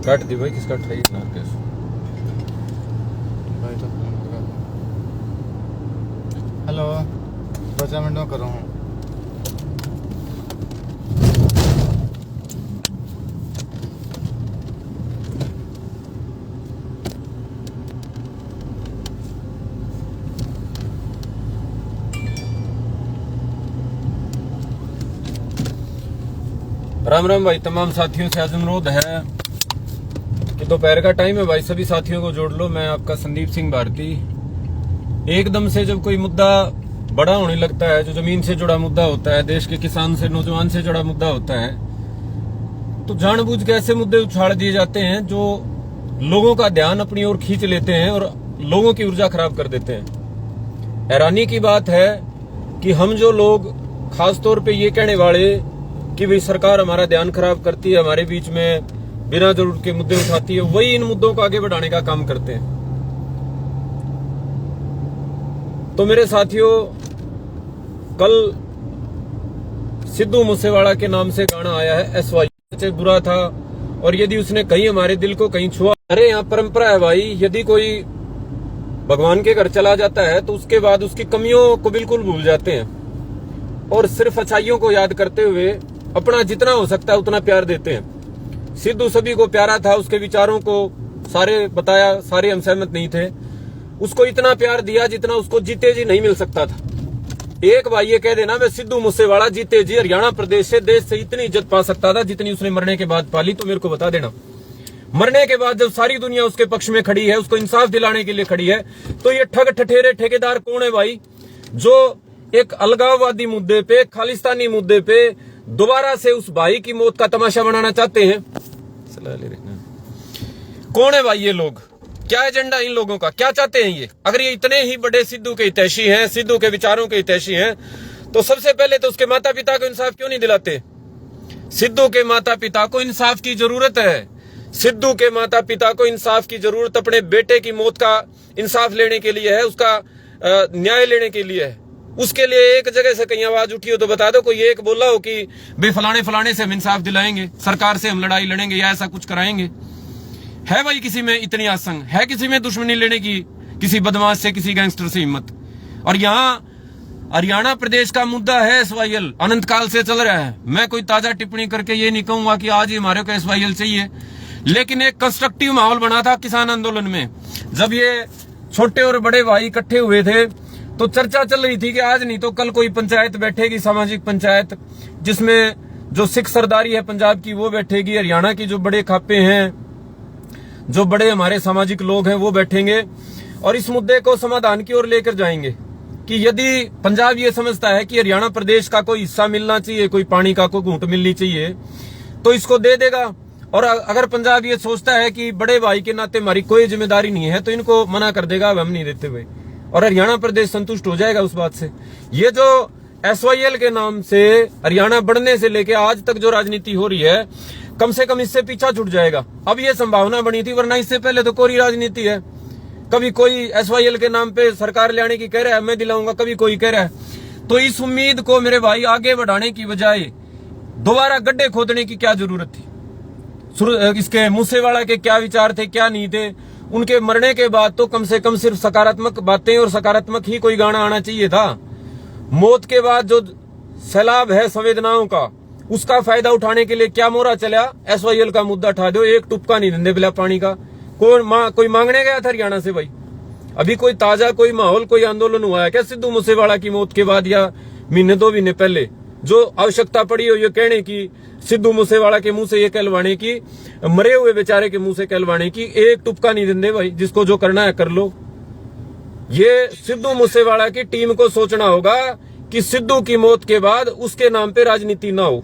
काट दी भाई, किसका उठाई ना केस भाई तो फोन लगा। हेलो, 2 मिनट में कर रहा हूँ। राम राम भाई। तमाम साथियों से आज अनुरोध है कि दोपहर का टाइम है भाई, सभी साथियों को जोड़ लो। मैं आपका संदीप सिंह भारती। एकदम से जब कोई मुद्दा बड़ा होने लगता है, जो जमीन से जुड़ा मुद्दा होता है, देश के किसान से, नौजवान से जुड़ा मुद्दा होता है, तो जानबूझ के ऐसे मुद्दे उछाड़ दिए जाते हैं जो लोगों का ध्यान अपनी ओर खींच लेते हैं और लोगों की ऊर्जा खराब कर देते हैं। हैरानी की बात है कि हम जो लोग खासतौर पे ये कहने वाले कि भाई सरकार हमारा ध्यान खराब करती है, हमारे बीच में बिना जरूरत के मुद्दे उठाती है, वही इन मुद्दों को आगे बढ़ाने का काम करते हैं। तो मेरे साथियों, कल सिद्धू मूसेवाला के नाम से गाना आया है SY से बुरा था, और यदि उसने कहीं हमारे दिल को कहीं छुआ। अरे यहाँ परंपरा है भाई, यदि कोई भगवान के घर चला जाता है तो उसके बाद उसकी कमियों को बिल्कुल भूल जाते हैं और सिर्फ अच्छाइयों को याद करते हुए अपना जितना हो सकता है उतना प्यार देते हैं। सिद्धू सभी को प्यारा था, उसके विचारों को सारे बताया, सारे हम सहमत नहीं थे। उसको इतना प्यार दिया जितना उसको जीते जी नहीं मिल सकता था। एक भाई ये कह देना मैं सिद्धू मूसेवाला जीते जी हरियाणा प्रदेश से, देश से इतनी इज्जत पा सकता था जितनी उसने मरने के बाद पाली, तो मेरे को बता देना। मरने के बाद जब सारी दुनिया उसके पक्ष में खड़ी है, उसको इंसाफ दिलाने के लिए खड़ी है, तो ये ठग ठठेरे ठेकेदार कौन है भाई, जो एक अलगाववादी मुद्दे पे, खालिस्तानी मुद्दे पे दोबारा से उस भाई की मौत का तमाशा बनाना चाहते हैं? कौन है भाई ये लोग? क्या एजेंडा इन लोगों का? क्या चाहते हैं ये? अगर ये इतने ही बड़े सिद्धू के हितैषी हैं, सिद्धू के विचारों के हितैषी हैं, तो सबसे पहले तो उसके माता पिता को इंसाफ क्यों नहीं दिलाते? सिद्धू के माता पिता को इंसाफ की जरूरत है। सिद्धू के माता पिता को इंसाफ की जरूरत अपने बेटे की मौत का इंसाफ लेने के लिए है, उसका न्याय लेने के लिए है। उसके लिए एक जगह से कहीं आवाज उठी हो तो बता दो, कोई एक बोला हो कि बे फलाने फलाने से हम इंसाफ दिलाएंगे, सरकार से हम लड़ाई लड़ेंगे या ऐसा कुछ कराएंगे? है भाई किसी में इतनी आसंग? है किसी में दुश्मनी लेने की, किसी बदमाश से, किसी गैंगस्टर से हिम्मत? और यहाँ हरियाणा प्रदेश का मुद्दा है SYL, अनंत काल से चल रहा है। मैं कोई ताजा टिप्पणी करके ये नहीं कहूंगा कि आज ही हमारे को SYL चाहिए, लेकिन एक कंस्ट्रक्टिव माहौल बना था किसान आंदोलन में। जब ये छोटे और बड़े भाई इकट्ठे हुए थे तो चर्चा चल रही थी कि आज नहीं तो कल कोई पंचायत बैठेगी, सामाजिक पंचायत, जिसमें जो सिख सरदारी है पंजाब की वो बैठेगी, हरियाणा की जो बड़े खापे हैं, जो बड़े हमारे सामाजिक लोग हैं वो बैठेंगे और इस मुद्दे को समाधान की ओर लेकर जाएंगे कि यदि पंजाब ये समझता है कि हरियाणा प्रदेश का कोई हिस्सा मिलना चाहिए, कोई पानी का कोई घूंट मिलनी चाहिए, तो इसको दे देगा। और अगर पंजाब ये सोचता है कि बड़े भाई के नाते हमारी कोई जिम्मेदारी नहीं है, तो इनको मना कर देगा, अब हम नहीं देते हुए, और हरियाणा प्रदेश संतुष्ट हो जाएगा उस बात से। ये जो SYL के नाम से हरियाणा बढ़ने से लेके आज तक जो राजनीति हो रही है, कम से कम इससे पीछा छूट जाएगा। अब ये संभावना बनी थी, वरना इससे पहले तो कोरी राजनीति है। कभी कोई SYL के नाम पे सरकार ले आने की कह रहा है, मैं दिलाऊंगा, कभी कोई कह रहा है। तो इस उम्मीद को मेरे भाई आगे बढ़ाने की बजाय दोबारा गड्ढे खोदने की क्या जरूरत थी? इसके मूसेवाला के क्या विचार थे, क्या नहीं थे? उनके मरने के बाद तो कम से कम सिर्फ सकारात्मक बातें और सकारात्मक ही कोई गाना आना चाहिए था। मौत के बाद जो सैलाब है संवेदनाओं का, उसका फायदा उठाने के लिए क्या मोरा चला? SYL का मुद्दा उठा दो, एक टुपका नहीं देंगे बिला पानी का। कोई मांगने गया था हरियाणा से भाई? अभी कोई ताजा कोई माहौल, कोई आंदोलन हुआ है क्या सिद्धू मूसेवाला की मौत के बाद या महीने 2 महीने पहले? जो आवश्यकता पड़ी हो ये कहने की, सिद्धू मूसेवाला के मुंह से ये कहलवाने की, मरे हुए बेचारे के मुंह से कहलवाने की, एक टुपका नहीं देंगे भाई। जिसको जो करना है कर लो। ये सिद्धू मूसेवाला की टीम को सोचना होगा कि सिद्धू की मौत के बाद उसके नाम पे राजनीति ना हो,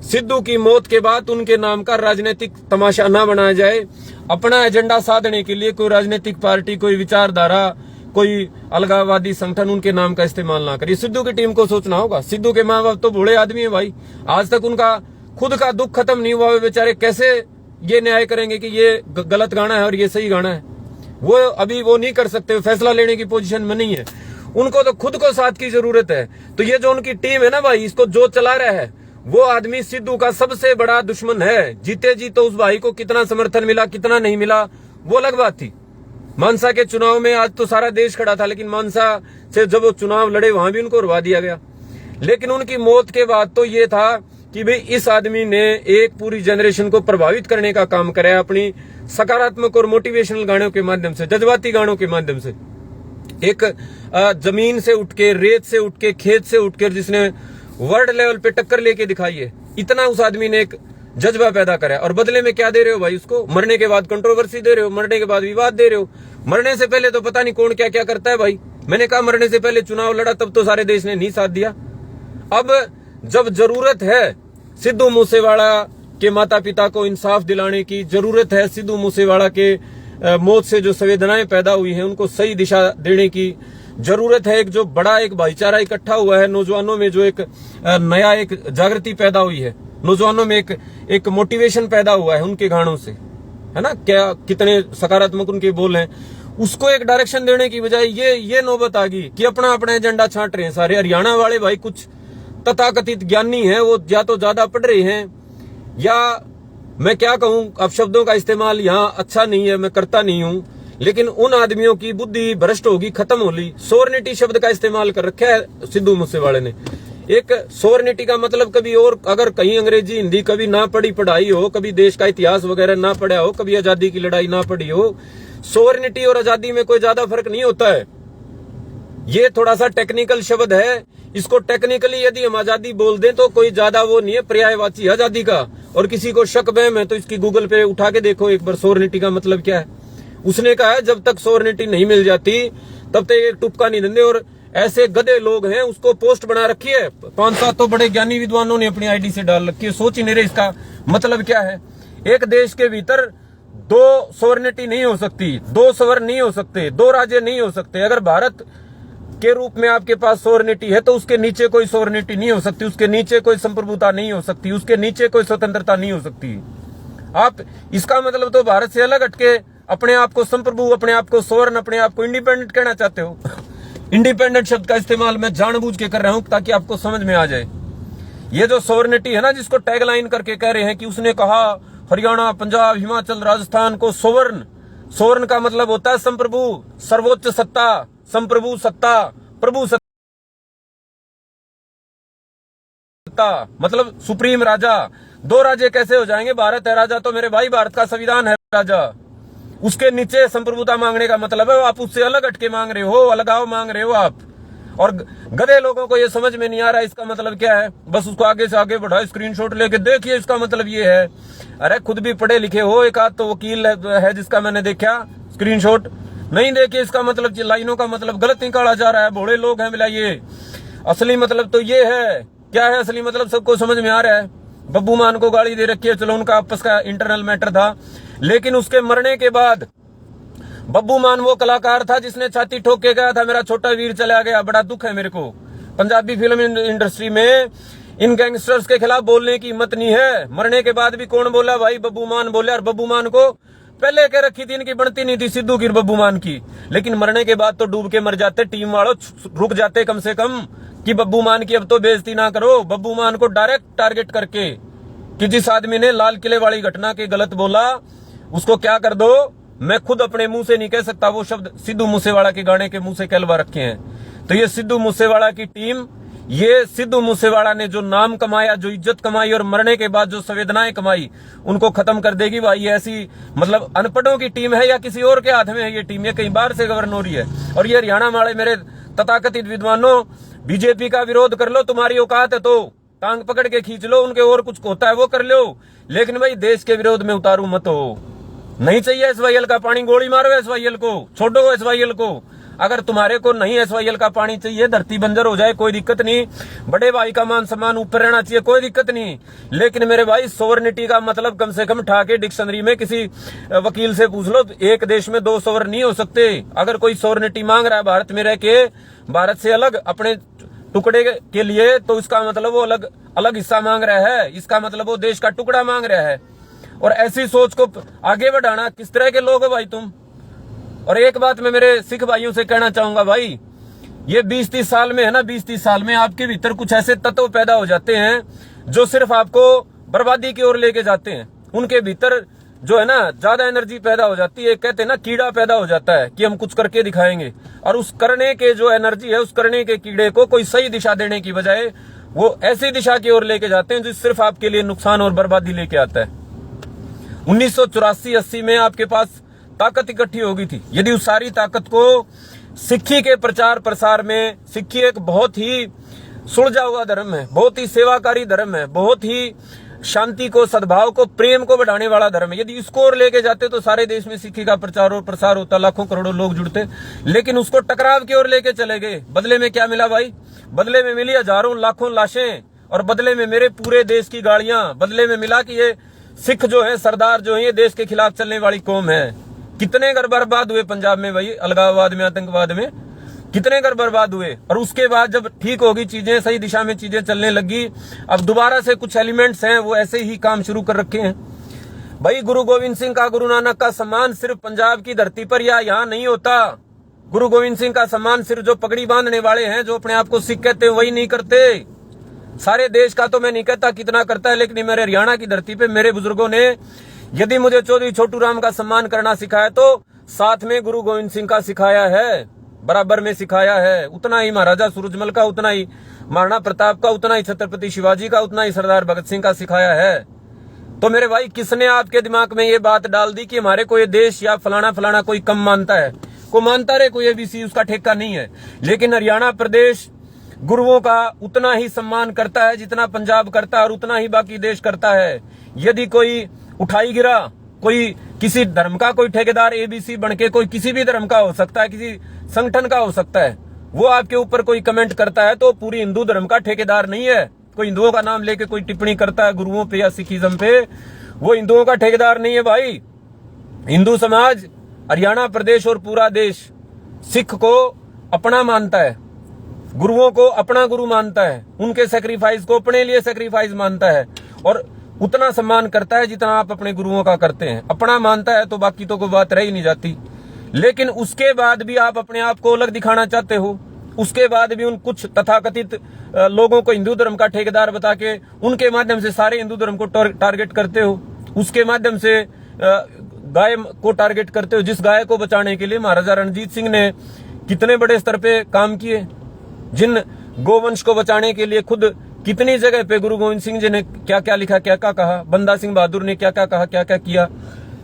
सिद्धू की मौत के बाद उनके नाम का राजनीतिक तमाशा ना बनाया जाए। अपना एजेंडा साधने के लिए कोई राजनीतिक पार्टी, कोई विचारधारा, कोई अलगाववादी संगठन उनके नाम का इस्तेमाल ना करे। सिद्धू की टीम को सोचना होगा। सिद्धू के माँ बाप तो बूढ़े आदमी है भाई, आज तक उनका खुद का दुख खत्म नहीं हुआ। वे बेचारे कैसे ये न्याय करेंगे कि ये गलत गाना है और ये सही गाना है? वो अभी वो नहीं कर सकते, फैसला लेने की पोजीशन में नहीं है। उनको तो खुद को साथ की जरूरत है। तो ये जो उनकी टीम है ना भाई, इसको जो चला रहा है वो आदमी सिद्धू का सबसे बड़ा दुश्मन है। जीते जी तो उस भाई को कितना समर्थन मिला कितना नहीं मिला वो अलग बात थी। मानसा के चुनाव में आज तो सारा देश खड़ा था, लेकिन मानसा से जब वो चुनाव लड़े वहां भी उनको हरवा दिया गया। लेकिन उनकी मौत के बाद तो ये था कि भाई इस आदमी ने एक पूरी जनरेशन को प्रभावित करने का काम करा अपनी सकारात्मक और मोटिवेशनल गानों के माध्यम से, जज्बाती गानों के माध्यम से। एक जमीन से उठ के, रेत से उठ के, खेत से उठ कर जिसने वर्ल्ड लेवल पे टक्कर लेके दिखाई है, इतना उस आदमी ने एक जज्बा पैदा करा। और बदले में क्या दे रहे हो भाई उसको? मरने के बाद कंट्रोवर्सी दे रहे हो, मरने के बाद विवाद दे रहे हो। मरने से पहले तो पता नहीं कौन क्या क्या करता है भाई। मैंने कहा मरने से पहले चुनाव लड़ा तब तो सारे देश ने नहीं साथ दिया। अब जब जरूरत है सिद्धू मूसेवाला के माता पिता को इंसाफ दिलाने की, जरूरत है सिद्धू मूसेवाला के मौत से जो संवेदनाएं पैदा हुई हैं उनको सही दिशा देने की जरूरत है। एक जो बड़ा एक भाईचारा इकट्ठा हुआ है, नौजवानों में जो एक नया एक जागृति पैदा हुई है, नौजवानों में एक मोटिवेशन पैदा हुआ है उनके गानों से, है ना, क्या कितने सकारात्मक उनके बोल हैं, उसको एक डायरेक्शन देने की बजाय ये नौबत आ गई कि अपना अपना एजेंडा छांट रहे हैं सारे। हरियाणा वाले भाई कुछ तथाकथित ज्ञानी हैं, वो या तो ज्यादा पढ़ रहे हैं या मैं क्या कहूं, अब शब्दों का इस्तेमाल यहाँ अच्छा नहीं है, मैं करता नहीं हूं, लेकिन उन आदमियों की बुद्धि भ्रष्ट होगी, खत्म होगी। सोरनिटी शब्द का इस्तेमाल कर रखा है सिद्धू मूसेवाले ने। एक सोरनिटी का मतलब कभी और, अगर कहीं अंग्रेजी हिंदी कभी ना पढ़ी पढ़ाई हो, कभी देश का इतिहास वगैरह ना पढ़ा हो, कभी आजादी की लड़ाई ना पढ़ी हो, सोरनिटी और आजादी में कोई ज्यादा फर्क नहीं होता है। ये थोड़ा सा टेक्निकल शब्द है, इसको टेक्निकली यदि हम आजादी बोल दें तो कोई ज्यादा वो नहीं है, पर्यायवाची आजादी का। और किसी को शक वहम है तो इसकी गूगल पे उठा के देखो एक बार सोरनिटी का मतलब क्या है। उसने कहा है जब तक सोरनिटी नहीं मिल जाती तब तक एक टुपका नहीं देंगे। और ऐसे गधे लोग हैं, उसको पोस्ट बना रखी है, 5-7 तो बड़े ज्ञानी विद्वानों ने अपनी आईडी से डाल रखी है। सोच ही नहीं रहे इसका मतलब क्या है। एक देश के भीतर 2 सोरनिटी नहीं हो सकती, 2 स्वर्ण नहीं हो सकते, 2 राज्य नहीं हो सकते। अगर भारत के रूप में आपके पास सोरनिटी है तो उसके नीचे कोई सोरनिटी नहीं हो सकती, उसके नीचे कोई संप्रभुता नहीं हो सकती, उसके नीचे कोई स्वतंत्रता नहीं हो सकती। आप इसका मतलब तो भारत से अलग हटके अपने आप को संप्रभु, अपने आप को सोवर्ण, अपने आप को इंडिपेंडेंट कहना चाहते हो। इंडिपेंडेंट शब्द का इस्तेमाल मैं जानबूझ के कर रहा हूं ताकि आपको समझ में आ जाए। ये जो सोवर्निटी है ना, जिसको टैगलाइन करके कह रहे हैं कि उसने कहा हरियाणा, पंजाब, हिमाचल, राजस्थान को सोवर्ण। सोवर्ण का मतलब होता है संप्रभु, सर्वोच्च सत्ता, संप्रभु सत्ता, प्रभु सत्ता, मतलब सुप्रीम राजा। 2 राज्य कैसे हो जाएंगे? भारत है राजा तो मेरे भाई, भारत का संविधान है राजा। उसके नीचे संप्रभुता मांगने का मतलब है आप उससे अलग हटके मांग रहे हो, अलगाव मांग रहे हो आप। और गधे लोगों को ये समझ में नहीं आ रहा इसका मतलब क्या है, बस उसको आगे से आगे बढ़ाओ, स्क्रीनशॉट लेके देखिए इसका मतलब ये है। अरे खुद भी पढ़े लिखे हो, एक आध तो वकील है जिसका मैंने देखा स्क्रीनशॉट, नहीं देखिए इसका मतलब लाइनों का मतलब गलत निकाला जा रहा है। भोले लोग हैं मिलाइए, असली मतलब तो ये है। क्या है असली मतलब? सबको समझ में आ रहा है। बब्बू मान को गाली दे रखी है, चलो उनका आपस का इंटरनल मैटर था, लेकिन उसके मरने के बाद बब्बू मान वो कलाकार था जिसने छाती ठोक के गया था, मेरा छोटा वीर चला गया। बड़ा दुख है मेरे को, पंजाबी फिल्म इंडस्ट्री में इन गैंगस्टर्स के खिलाफ बोलने की हिम्मत नहीं है। मरने के बाद भी कौन बोला भाई? बब्बू मान बोले। और बब्बू मान को पहले कह रखी थी इनकी बनती नहीं थी सिद्धू की, बब्बू मान की, लेकिन मरने के बाद तो डूब के मर जाते। टीम वालों रुक जाते कम से कम कि बब्बू मान की अब तो बेइज्जती ना करो। बब्बू मान को डायरेक्ट टारगेट करके कि जिस आदमी ने लाल किले वाली घटना के गलत बोला उसको क्या कर दो। मैं खुद अपने मुंह से नहीं कह सकता, वो शब्द सिद्धू मूसेवाला के गाने के मुंह से कहलवा रखे हैं। तो ये सिद्धू मूसेवाला की टीम, ये सिद्धू मूसेवाला ने जो नाम कमाया, जो इज्जत कमाई और मरने के बाद जो संवेदनाएं कमाई, उनको खत्म कर देगी भाई। ये ऐसी मतलब अनपढ़ों की टीम है या किसी और के हाथ में है ये टीम? ये कहीं बाहर से गवर्न हो रही है। और ये हरियाणा वाले मेरे तथाकथित विद्वानों, बीजेपी का विरोध कर लो, तुम्हारी औकात है तो टांग पकड़ के खींच लो, उनके और कुछ होता है वो कर लो, लेकिन भाई देश के विरोध में उतारू मत हो। नहीं चाहिए एसवाईएल का पानी, गोली मारो एसवाईएल को, छोड़ो एसवाईएल को। अगर तुम्हारे को नहीं एसवाईएल का पानी चाहिए, धरती बंजर हो जाए कोई दिक्कत नहीं, बड़े भाई का मान सम्मान ऊपर रहना चाहिए कोई दिक्कत नहीं, लेकिन मेरे भाई सोवरेनिटी का मतलब कम से कम ठाके डिक्शनरी में किसी वकील से पूछ लो। एक देश में 2 सोवर नहीं हो सकते। अगर कोई सोवरेनिटी मांग रहा है भारत में रह के, भारत से अलग अपने टुकड़े के लिए, तो इसका मतलब वो अलग अलग हिस्सा मांग रहा है, इसका मतलब वो देश का टुकड़ा मांग रहा है। और ऐसी सोच को आगे बढ़ाना, किस तरह के लोग हो भाई तुम? और एक बात मैं मेरे सिख भाइयों से कहना चाहूंगा भाई, ये 20-30 साल में है ना, 20-30 साल में आपके भीतर कुछ ऐसे तत्व पैदा हो जाते हैं जो सिर्फ आपको बर्बादी की ओर लेके जाते हैं। उनके भीतर जो है ना ज्यादा एनर्जी पैदा हो जाती है, कहते हैं ना कीड़ा पैदा हो जाता है कि हम कुछ करके दिखाएंगे, और उस करने के जो एनर्जी है, उस करने के कीड़े को कोई सही दिशा देने की बजाय वो ऐसी दिशा की ओर लेके जाते हैं जो सिर्फ आपके लिए नुकसान और बर्बादी लेके आता है। 1984-80 में आपके पास ताकत इकट्ठी हो गई थी। यदि उस सारी ताकत को सिक्खी के प्रचार प्रसार में, सिक्खी एक बहुत ही सुलझा हुआ धर्म है, बहुत ही सेवाकारी धर्म है, बहुत ही शांति को, सद्भाव को, प्रेम को बढ़ाने वाला धर्म है, यदि इसको और लेके जाते तो सारे देश में सिक्खी का प्रचार और प्रसार होता, लाखों करोड़ों लोग जुड़ते। लेकिन उसको टकराव की ओर लेके चले गए। बदले में क्या मिला भाई? बदले में मिली हजारों लाखों लाशें, और बदले में मेरे पूरे देश की गाड़ियां। बदले में मिला कि ये सिख जो है, सरदार जो है, ये देश के खिलाफ चलने वाली कौम है। कितने घर बर्बाद हुए पंजाब में भाई, अलगाववाद में, आतंकवाद में कितने घर बर्बाद हुए। और उसके बाद जब ठीक होगी चीजें, सही दिशा में चीजें चलने लगी, अब दोबारा से कुछ एलिमेंट्स हैं वो ऐसे ही काम शुरू कर रखे हैं। भाई गुरु गोविंद सिंह का, गुरु नानक का सम्मान सिर्फ पंजाब की धरती पर या यहाँ नहीं होता। गुरु गोविंद सिंह का सम्मान सिर्फ जो पगड़ी बांधने वाले हैं, जो अपने आप को सिख कहते हैं, वही नहीं करते। सारे देश का तो मैं नहीं कहता कितना करता है, लेकिन मेरे हरियाणा की धरती पे मेरे बुजुर्गों ने यदि मुझे चौधरी छोटू राम का सम्मान करना सिखाया तो साथ में गुरु गोविंद सिंह का सिखाया है, बराबर में सिखाया है। उतना ही महाराजा सूरजमल का, उतना ही महाराणा प्रताप का, उतना ही छत्रपति शिवाजी का, उतना ही सरदार भगत सिंह का सिखाया है। तो मेरे भाई, किसने आपके दिमाग में ये बात डाल दी कि हमारे को ये देश या फलाना फलाना कोई कम मानता है? को मानता रहे, कोई एबीसी उसका ठेका नहीं है। लेकिन हरियाणा प्रदेश गुरुओं का उतना ही सम्मान करता है जितना पंजाब करता है, और उतना ही बाकी देश करता है। यदि कोई उठाई गिरा, कोई किसी धर्म का कोई ठेकेदार एबीसी बनके, कोई किसी भी धर्म का हो सकता है, किसी संगठन का हो सकता है, वो आपके ऊपर कोई कमेंट करता है तो पूरी हिंदू धर्म का ठेकेदार नहीं है। कोई हिंदुओं का नाम लेके कोई टिप्पणी करता है गुरुओं पे या सिखिज्म पे, वो हिंदुओं का ठेकेदार नहीं है भाई। हिंदू समाज, हरियाणा प्रदेश और पूरा देश सिख को अपना मानता है, गुरुओं को अपना गुरु मानता है, उनके सेक्रीफाइस को अपने लिए सेक्रीफाइस मानता है, और उतना सम्मान करता है जितना आप अपने गुरुओं का करते हैं। अपना मानता है तो बाकी तो कोई बात रह ही नहीं जाती। लेकिन उसके बाद भी आप अपने आप को अलग दिखाना चाहते हो। उसके बाद भी उन कुछ तथाकथित लोगों को हिंदू धर्म का ठेकेदार बता के उनके माध्यम से सारे हिंदू धर्म को टारगेट करते हो। उसके माध्यम से गाय को टारगेट करते हो, जिस गाय को बचाने के लिए महाराजा रणजीत सिंह ने कितने बड़े स्तर पे काम किए, जिन गोवंश को बचाने के लिए खुद कितनी जगह पे गुरु गोविंद सिंह जी ने क्या क्या लिखा, क्या क्या कहा, बंदा सिंह बहादुर ने क्या क्या कहा, क्या क्या किया।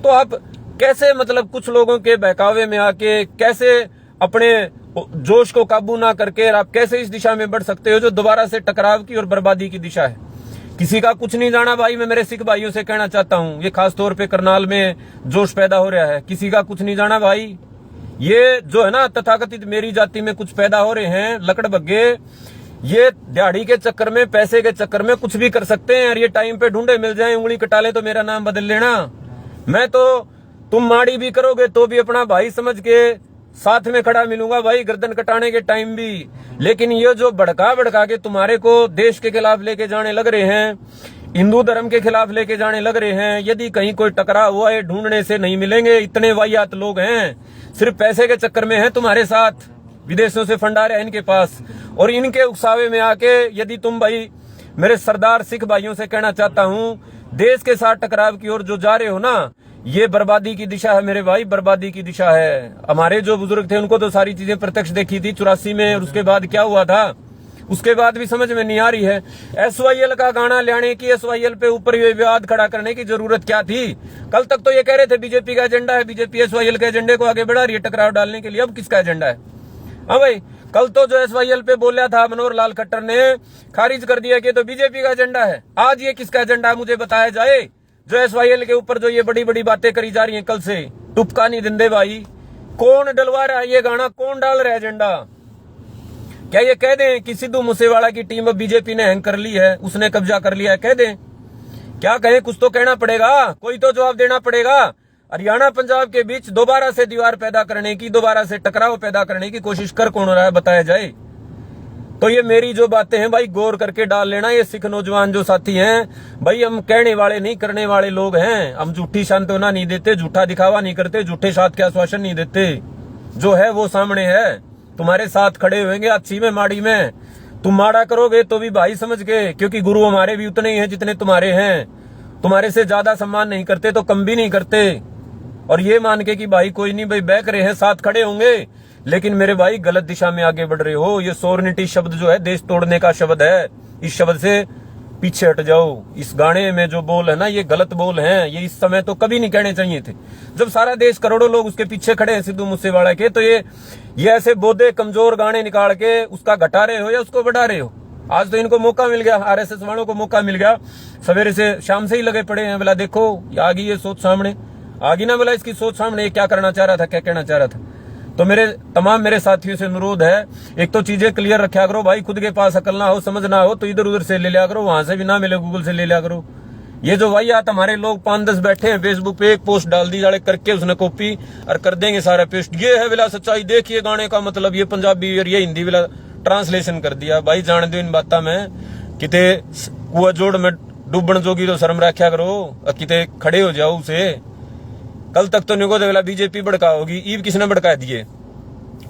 तो आप कैसे मतलब कुछ लोगों के बहकावे में आके कैसे अपने जोश को काबू ना करके आप कैसे इस दिशा में बढ़ सकते हो जो दोबारा से टकराव की और बर्बादी की दिशा है। किसी का कुछ नहीं जाना भाई, मैं मेरे सिख भाइयों से कहना चाहता हूं, ये खास तौर पे करनाल में जोश पैदा हो रहा है। किसी का कुछ नहीं जाना भाई। ये जो है ना तथाकथित मेरी जाति में कुछ पैदा हो रहे हैं लकड़ बग्गे, ये दिहाड़ी के चक्कर में, पैसे के चक्कर में कुछ भी कर सकते हैं। और ये टाइम पे ढूंढे मिल जाए, उंगली कटा ले तो मेरा नाम बदल लेना। मैं तो तुम माड़ी भी करोगे तो भी अपना भाई समझ के साथ में खड़ा मिलूंगा भाई, गर्दन कटाने के टाइम भी। लेकिन ये जो भड़का के तुम्हारे को देश के खिलाफ लेके जाने लग रहे हैं, हिंदू धर्म के खिलाफ लेके जाने लग रहे हैं, यदि कहीं कोई टकराव हुआ है ढूंढने से नहीं मिलेंगे। इतने वाहियात लोग हैं, सिर्फ पैसे के चक्कर में हैं तुम्हारे साथ, विदेशों से फंड आ रहे हैं इनके पास। और इनके उकसावे में आके यदि तुम भाई मेरे सरदार सिख भाइयों से कहना चाहता हूं, देश के साथ टकराव की ओर जो जा रहे हो ना, ये बर्बादी की दिशा है मेरे भाई, बर्बादी की दिशा है। हमारे जो बुजुर्ग थे उनको तो सारी चीजें प्रत्यक्ष देखी थी 84 में, और उसके बाद क्या हुआ था उसके बाद भी समझ में नहीं आ रही है। SYL का गाना लाने की, SYL पे ऊपर ये विवाद खड़ा करने की जरूरत क्या थी? कल तक तो ये कह रहे थे बीजेपी का एजेंडा है, बीजेपी SYL के एजेंडे को आगे बढ़ा रही है टकराव डालने के लिए। अब किसका एजेंडा है? हाँ भाई, कल तो जो SYL पे बोला था मनोहर लाल खट्टर ने खारिज कर दिया कि तो बीजेपी का एजेंडा है। आज ये किसका एजेंडा है मुझे बताया जाए। जो SYL के ऊपर जो ये बड़ी बड़ी बातें करी जा रही हैं कल से, टुपका नहीं दिंदे भाई। कौन डलवा रहा है ये गाना, कौन डाल रहा है एजेंडा? क्या ये कह दें कि सिद्धू मूसेवाला की टीम अब बीजेपी ने हैंग कर ली है, उसने कब्जा कर लिया है? कह दें, क्या कहें? कुछ तो कहना पड़ेगा, कोई तो जवाब देना पड़ेगा। हरियाणा पंजाब के बीच दोबारा से दीवार पैदा करने की, दोबारा से टकराव पैदा करने की कोशिश कर कौन रहा है बताया जाए। तो ये मेरी जो बातें हैं भाई गौर करके डाल लेना। ये सिख नौजवान जो साथी हैं भाई, हम कहने वाले नहीं करने वाले लोग हैं। हम झूठी सांत्वना नहीं देते, झूठा दिखावा नहीं करते, झूठे साथ के आश्वासन नहीं देते। जो है वो सामने है, तुम्हारे साथ खड़े होंगे अच्छी में माड़ी में। तुम माड़ा करोगे तो भी भाई समझ के, क्योंकि गुरु हमारे भी उतने ही हैं जितने तुम्हारे हैं। तुम्हारे से ज्यादा सम्मान नहीं करते तो कम भी नहीं करते। और ये मान के कि भाई कोई नहीं भाई बहक रहे हैं, साथ खड़े होंगे, लेकिन मेरे भाई गलत दिशा में आगे बढ़ रहे हो। ये सोवरेनिटी शब्द जो है देश तोड़ने का शब्द है, इस शब्द से पीछे हट जाओ। इस गाने में जो बोल है ना, ये गलत बोल हैं। ये इस समय तो कभी नहीं कहने चाहिए थे। जब सारा देश करोड़ों लोग उसके पीछे खड़े हैं सिद्धू मूसेवाला के, तो ये ऐसे बोधे कमजोर गाने निकाल के उसका घटा रहे हो या उसको बढ़ा रहे हो। आज तो इनको मौका मिल गया, आरएसएस वालों को मौका मिल गया, सवेरे से शाम से ही लगे पड़े हैं। बोला देखो आ गई ये सोच सामने, आ गई ना बोला इसकी सोच सामने, ये क्या करना चाह रहा था, क्या कहना चाह रहा था। तो मेरे साथियों से अनुरोध है, एक तो चीजें क्लियर रखा करो भाई, खुद के पास अकल ना हो, समझ ना हो तो इधर उधर से ले लिया करो, वहां से भी ना मिले गूगल से ले लिया करो। ये जो वाहियात हमारे लोग 5-10 बैठे हैं फेसबुक पे, एक पोस्ट डाल दी जाड़े करके उसने कॉपी और कर देंगे सारा पेस्ट। ये है बिला सच्चाई, देखिए गाने का मतलब, ये पंजाबी और ये हिंदी बिला ट्रांसलेशन कर दिया। भाई जान दो इन बातों में, किते कुआ जोड़ में डूबन जोगी तो शर्म रखा करो, किते खड़े हो जाओ उसे। कल तक तो निको देवला बीजेपी भड़का होगी, ईव किसने भड़का दिए।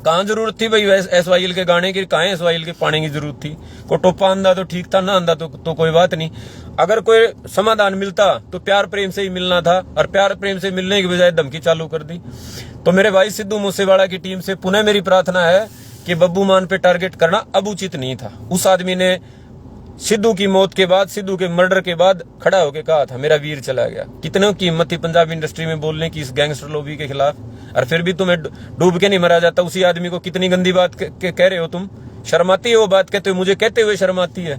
कहाँ जरूरत थी भाई एसवाईएल के गाने की, कहाँ एसवाईएल के पाने की जरूरत थी। को टोपा आंदा तो ठीक था, ना आंदा तो कोई बात नहीं। अगर कोई समाधान मिलता तो प्यार प्रेम से ही मिलना था, और प्यार प्रेम से मिलने की बजाय धमकी चालू कर दी। तो मेरे भाई सिद्धू मूसेवाला की टीम से पुनः मेरी प्रार्थना है कि बब्बू मान पे टारगेट करना अब उचित नहीं था। उस आदमी ने सिद्धू की मौत के बाद, सिद्धू के मर्डर के बाद खड़ा होकर कहा था मेरा वीर चला गया। कितनों की हिम्मत थी पंजाबी इंडस्ट्री में बोलने की इस गैंगस्टर लॉबी के खिलाफ, और फिर भी तुम्हें डूब के नहीं मरा जाता। उसी आदमी को कितनी गंदी बात कह रहे हो तुम, शर्माती है वो बात कहते हो, मुझे कहते हुए शर्माती है।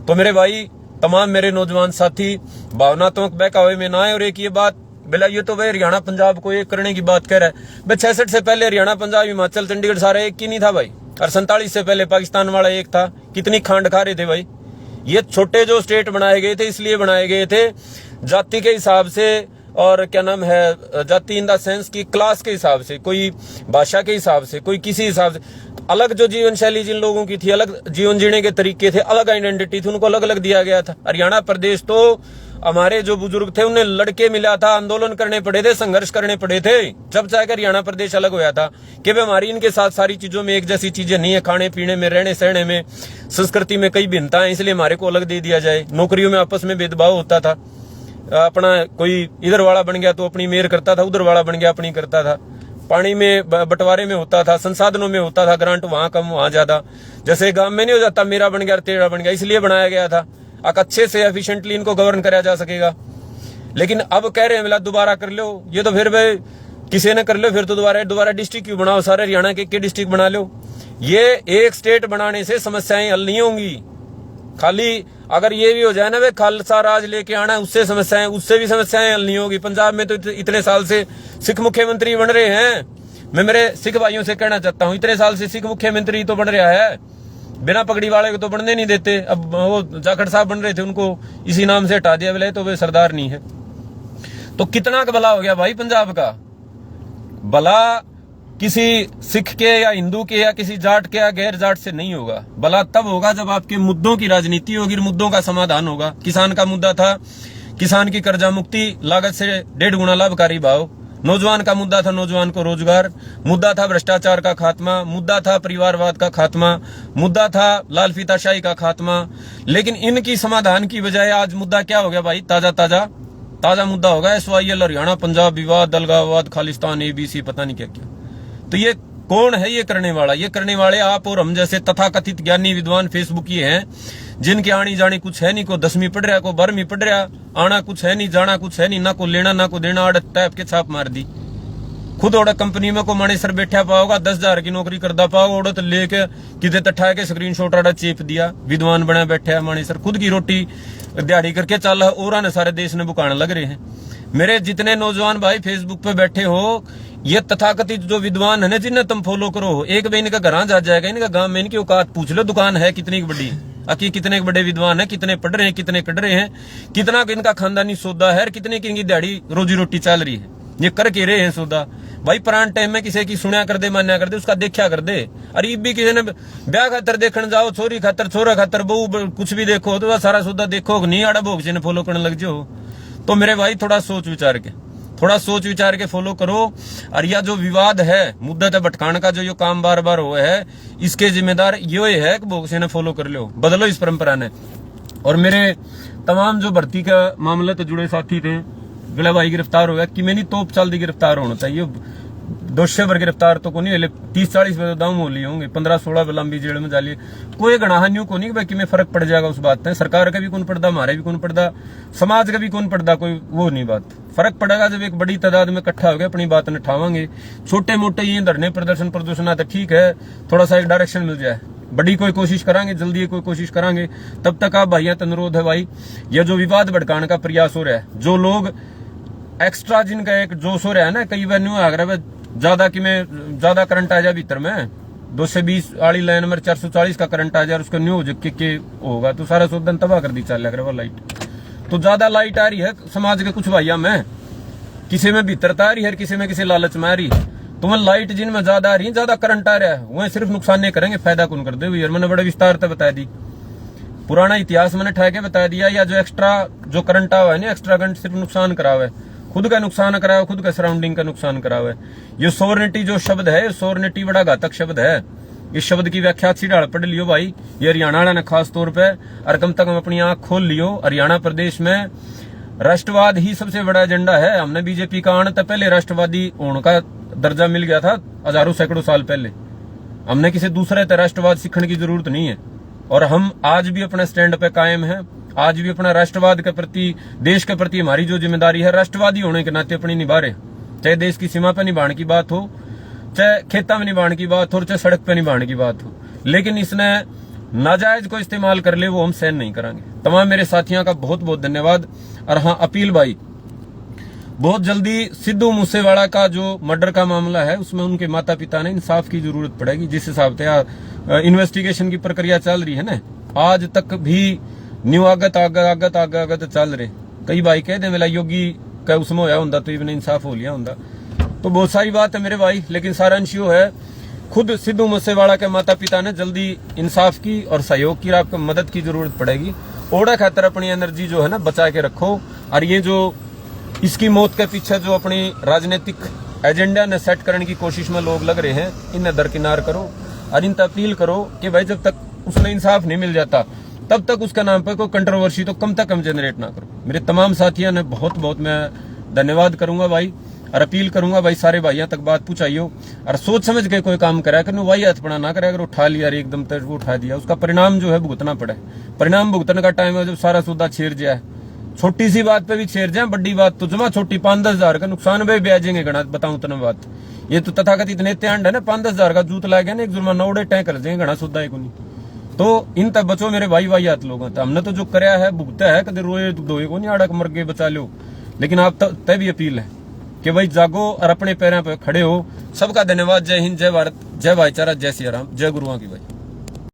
तो मेरे भाई तमाम मेरे नौजवान साथी भावनात्मक बहकावे में ना आए। और एक ये बात बिला, ये तो भाई हरियाणा पंजाब को एक करने की बात कह रहा है भाई। 66 से पहले हरियाणा पंजाब हिमाचल चंडीगढ़ सारा एक ही नहीं था भाई, और 47 से पहले पाकिस्तान वाला एक था। कितनी खांड खा रहे थे भाई। ये छोटे जो स्टेट बनाए गए थे इसलिए बनाए गए थे जाति के हिसाब से, और क्या नाम है जाति इन द सेंस की क्लास के हिसाब से, कोई भाषा के हिसाब से, कोई किसी हिसाब से। अलग जो जीवन शैली जिन लोगों की थी, अलग जीवन जीने के तरीके थे, अलग आइडेंटिटी थी, उनको अलग अलग दिया गया था। हरियाणा प्रदेश तो हमारे जो बुजुर्ग थे उन्हें लड़के मिला था, आंदोलन करने पड़े थे, संघर्ष करने पड़े थे, जब जाकर हरियाणा प्रदेश अलग होया था। कि हमारी इनके साथ सारी चीजों में एक जैसी चीजें नहीं है, खाने पीने में, रहने सहने में, संस्कृति में कई भिन्नताएं, इसलिए हमारे को अलग दे दिया जाए। नौकरियों में आपस में भेदभाव होता था, अपना कोई इधर वाला बन गया तो अपनी मेयर करता था, उधर वाला बन गया अपनी करता था। पानी में बंटवारे में होता था, संसाधनों में होता था, ग्रांट वहां कम वहां ज्यादा। जैसे गांव में नहीं हो जाता मेरा बन गया तेरा बन गया, इसलिए बनाया गया था अच्छे से एफिशिएंटली इनको गवर्न कराया जा सकेगा। लेकिन अब कह रहे हैं मिला दोबारा कर लो, ये तो फिर भाई किसी ने कर लो, फिर तो दोबारा डिस्ट्रिक्ट क्यों बनाओ, सारे हरियाणा के डिस्ट्रिक्ट बना लो। ये एक स्टेट बनाने से समस्याएं हल नहीं होंगी। खाली अगर ये भी हो जाए ना वे खालसा राज लेके आना, उससे समस्याएं, उससे भी समस्याएं हल नहीं होगी। पंजाब में तो इतने साल से सिख मुख्यमंत्री बन रहे हैं। मैं मेरे सिख भाइयों से कहना चाहता हूं, इतने साल से सिख मुख्यमंत्री तो बन रहा है, बिना पगड़ी वाले को तो बनने नहीं देते। अब वो जाखड़ साहब बन रहे थे, उनको इसी नाम से हटा दिया, बोले तो वे सरदार नहीं है। तो कितना का भला हो गया भाई पंजाब का। भला किसी सिख के या हिंदू के या किसी जाट के या गैर जाट से नहीं होगा। भला तब होगा जब आपके मुद्दों की राजनीति होगी, मुद्दों का समाधान होगा। किसान का मुद्दा था किसान की कर्जा मुक्ति, लागत से 1.5 गुना लाभकारी भाव। नौजवान का मुद्दा था नौजवान को रोजगार। मुद्दा था भ्रष्टाचार का खात्मा। मुद्दा था परिवारवाद का खात्मा। मुद्दा था लाल फीताशाही का खात्मा। लेकिन इनकी समाधान की बजाय आज मुद्दा क्या हो गया भाई, ताजा मुद्दा होगा एसवाईएल, हरियाणा पंजाब विवाद, अलगाववाद, खालिस्तान, एबीसी, पता नहीं क्या क्या। तो ये कौन है ये करने वाला? ये करने वाले आप और हम जैसे तथाकथित ज्ञानी विद्वान फेसबुक ये हैं, जिनके आनी जानी कुछ है नहीं। को 10वीं पढ़ रहा, को 12वीं पढ़ रहा, आना कुछ है नहीं, जाना कुछ है नहीं, ना को लेना ना को देना, आड़त टाइप के छाप मार दी। खुद ओड़ा कंपनी में को माने सर बैठा पाओगा, 10,000 की नौकरी करदा पाओ, ओड़त लेके किते तठा के स्क्रीनशॉट आड़ा चेप दिया, विद्वान बना बैठा माने सर, खुद की रोटी दिहाड़ी करके चल रहा, और ने सारे देश ने बुकाने लग रहे हैं। मेरे जितने नौजवान भाई फेसबुक पे बैठे हो, ये तथाकथित जो विद्वान है ना, जिन्हें तुम फॉलो करो, एक भाई इनका घर जा जाएगा, इनका गांव में इनकी औकात पूछ लो, दुकान है कितनी बड़ी, अकी कितने बड़े विद्वान है, कितने पढ़ रहे हैं, कितने कट रहे हैं, कितना इनका खानदानी सौदा है, कितने की इनकी दिहाड़ी रोजी रोटी चल रही है, ये कर के रहे हैं सौदा। भाई पुराने टाइम में किसी की सुनिया कर दे, मान्या कर दे, उसका देखा कर दे। अरे भी किसी ने ब्याह खातर देखने जाओ, छोरी खातर, छोरा खातर, बहू कुछ भी देखो, तो सारा सौदा देखो नहीं, आड़ा भोग से फॉलो करने लग जाओ। तो मेरे भाई थोड़ा सोच विचार के थोड़ा सोच विचार के फॉलो करो। और यह जो विवाद है मुद्दा तक भटकाने का जो काम बार बार हुआ है, इसके जिम्मेदार ये है कि बहुत से ने फॉलो कर लो, बदलो इस परंपरा ने। और मेरे तमाम जो भर्ती का मामले तो जुड़े साथी थे, गला भाई गिरफ्तार हो गया कि मैंने तोप चाल दी गिरफ्तार होना चाहिए, दोषी पर गिरफ्तार तो को नहीं हले 30-40 बजे दाम हो लिए होंगे, 15-16 लंबी जेल में जालिए, कोई गणाहानियों को नहीं भाई कि में फर्क पड़ जाएगा उस बात में। सरकार का भी कौन पड़ता, हमारे भी कौन पड़ता, समाज का भी कौन पड़ता, कोई वो नहीं बात। फर्क पड़ेगा जब एक बड़ी तादाद में इकट्ठा हो गया, अपनी बात निठावांगे। छोटे मोटे ये धरने प्रदर्शन आता ठीक है, थोड़ा सा एक डायरेक्शन मिल जाए, बड़ी कोई कोशिश करांगे, जल्दी कोई कोशिश करांगे। तब तक आप भाइयों का अनुरोध है भाई, ये जो विवाद भड़काने का प्रयास हो रहा है, जो लोग एक्स्ट्रा जिनका एक जोश हो रहा है ना, कई बार न्यू आगरा में ज्यादा कि मैं ज्यादा करंट आ जाए भीतर में 220 वाली लाइन नंबर 440 का करंट आ जाए, उसका न्यू के होगा तो सारा सौदन तबाह कर दी चल लग रहा है लाइट। तो ज्यादा लाइट आ रही है समाज के कुछ भाइया में, किसी में भीतरता आ रही है, किसी में किसी लालच में आ रही। तो वह लाइट जिनमें ज्यादा आ रही है, ज्यादा करंट आ रहा है, वह सिर्फ नुकसान नहीं करेंगे, फायदा कौन कर दे। मैंने बड़े विस्तार से बता दी, पुराना इतिहास मैंने ठहके बता दिया। या जो एक्स्ट्रा जो करंट आवा है ना, एक्स्ट्रा करंट सिर्फ नुकसान करावे, खुद का नुकसान करावे, खुद का सराउंडिंग का नुकसान करावे। ये सोवरेनिटी जो शब्द है, सोवरेनिटी बड़ा घातक शब्द है। इस शब्द की व्याख्या अच्छी ढाल पढ़ लियो भाई, ये हरियाणा वाला ने खास तौर पे, और कम तक हम अपनी आंख खोल लियो। हरियाणा प्रदेश में राष्ट्रवाद ही सबसे बड़ा एजेंडा है। हमने बीजेपी का आने तो पहले राष्ट्रवादी होने का दर्जा मिल गया था, हजारों सैकड़ों साल पहले। हमने किसी दूसरे तरह राष्ट्रवाद सीखने की जरूरत नहीं है। और हम आज भी अपने स्टैंड पे कायम हैं, आज भी अपना राष्ट्रवाद के प्रति, देश के प्रति हमारी जो जिम्मेदारी है राष्ट्रवादी होने के नाते अपनी निभा रहे। चाहे देश की सीमा पर निभाने की बात हो, चाहे खेता में निभाने की बात हो, चाहे सड़क पे निभाने की बात हो, लेकिन इसने नाजायज को इस्तेमाल कर ले वो हम सहन नहीं करेंगे। तमाम मेरे साथियों का बहुत बहुत धन्यवाद। और हाँ, अपील भाई, बहुत जल्दी सिद्धू मूसेवाला का जो मर्डर का मामला है उसमें उनके माता पिता ने इंसाफ की जरूरत पड़ेगी। जिस हिसाब से इन्वेस्टिगेशन की प्रक्रिया चल रही है ना, आज तक भी न्यू आगत चल रहे। कई भाई कह दे मेरा योगी का उसमें होया होंदा तो इवन इंसाफ हो लिया होंदा, तो बहुत सारी बात है मेरे भाई। लेकिन सारांश यो है, खुद सिद्धू मूसेवाला के माता पिता ने जल्दी इंसाफ की और सहयोग की, आपको मदद की जरूरत पड़ेगी। ओड़ा खातर अपनी एनर्जी जो है ना बचा के रखो। और ये जो इसकी मौत के पीछे जो अपनी राजनीतिक एजेंडा ने सेट करने की कोशिश में लोग लग रहे हैं, इन्हें दरकिनार करो और इन अपील करो कि भाई जब तक उसमें इंसाफ नहीं मिल जाता तब तक उसका नाम पर कोई कंट्रोवर्सी तो कम तक कम जनरेट ना करो। मेरे तमाम साथियों ने बहुत बहुत मैं धन्यवाद करूंगा भाई, और अपील करूंगा भाई सारे भाइयों तक बात पहुंचाइयो। और सोच समझ के कोई काम करा कर, वही हथपड़ा ना करे। अगर उठा लिया एकदम तक वो उठा दिया, उसका परिणाम जो है भुगतना पड़े। परिणाम भुगतने का टाइम है जब सारा सौदा छेड़ जाए, छोटी सी बात पे भी छेड़ जाए, बड़ी बात तो जमा छोटी 5-10 हजार का नुकसान भी ब्याजेंगे गणा, बताऊं तना बात। ये तो तथाकथित नेते है ना, 5-10 हजार का जूत ला गया ना, एक जुर्माना उड़े तय कर देंगे गणा सौदा है नहीं। तो इन तक बचो मेरे भाई भाई हाथ लोगों तक। हमने तो जो कराया है भुगता है, कदे रोए धोए को नहीं, आड़ा मर गए बचा लो। लेकिन आप तय भी अपील है कि भाई जागो और अपने पैरों पे खड़े हो। सबका धन्यवाद। जय हिंद, जय भारत, जय भाईचारा, जय सिया राम, जय गुरुओं की भाई।